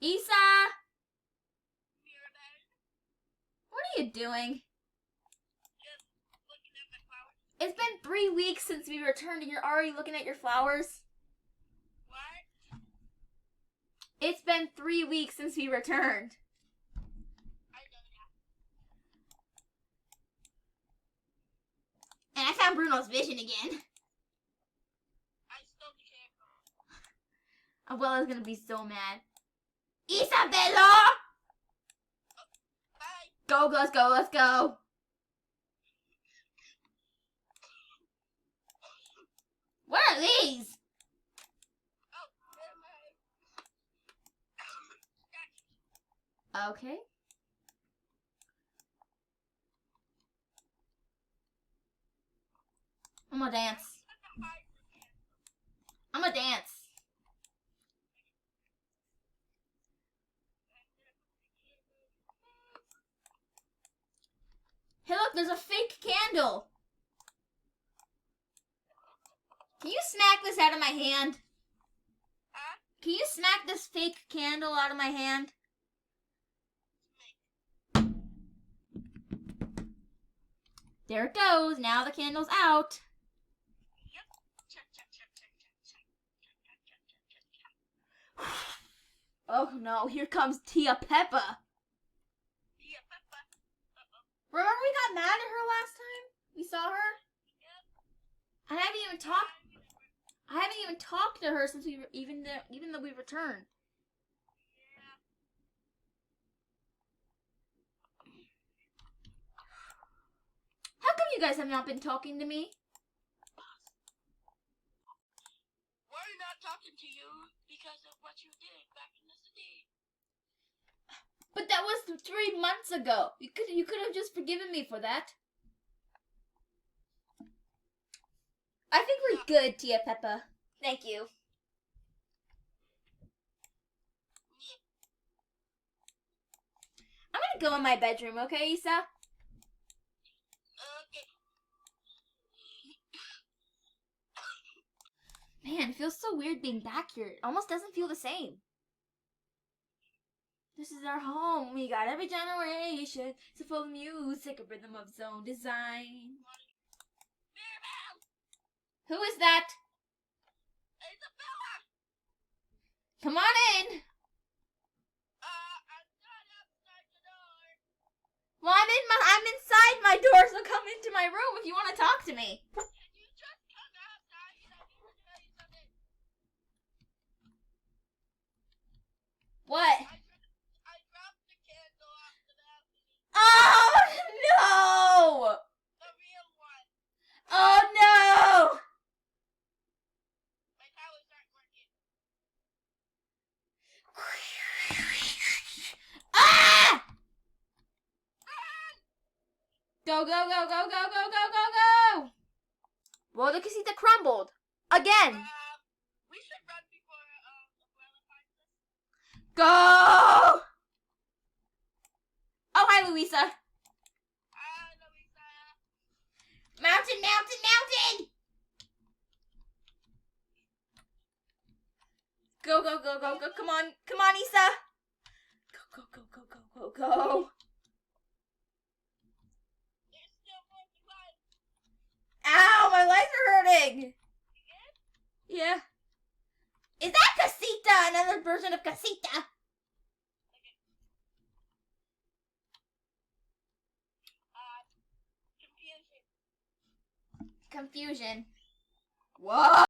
Isa! What are you doing? Just looking at my flowers. It's been 3 weeks since we returned and you're already looking at your flowers? What? It's been 3 weeks since we returned. I know that. And I found Bruno's vision again. I stole the candle. Abuela's gonna be so mad. Isabella! Bye. Go, let's go, let's go. What are these? Oh, never mind. Okay. I'm gonna dance. I'm gonna dance. Hey, look, there's a fake candle. Can you smack this out of my hand? Huh? Can you smack this fake candle out of my hand? There it goes. Now the candle's out. Yep. Check, check, check, check, check, check, check, check, check, check, check. Oh no, here comes Tia Peppa. Yeah, Peppa. Uh-oh. Remember we got mad at her last time? We saw her? Yep. And I haven't even talked to her since even though we returned. Yeah. How come you guys have not been talking to me? We're not talking to you because of what you did back in the city. But that was 3 months ago. You could have just forgiven me for that. I think we're good, Tia Peppa. Thank you. I'm gonna go in my bedroom, okay, Isa? Okay. Man, it feels so weird being back here. It almost doesn't feel the same. This is our home. We got every generation. It's full of music, a rhythm of zone design. Mirabelle! Who is that? Isabella! Come on in. I'm not outside the door. Well, I'm inside my door, so come into my room if you want to talk to me. Can you just come outside? I need to tell you something. What? I dropped the candle off the balcony. Oh no! The real one. Oh no! My powers aren't working. Ah! Go, go, go, go, go, go, go, go, go! Well, the casita crumbled. Again. We should run before Abuela finds us. Go! Oh, hi, Luisa. Hi, Louisa. Mountain, mountain, mountain! Go, go, go, go, go. Come on. Come on, Isa. Go, go, go, go, go, go, go. There's still more to climb. Ow, my legs are hurting. You good? Yeah. Is that casita? Another version of casita? Okay. Confusion. Confusion. Whoa!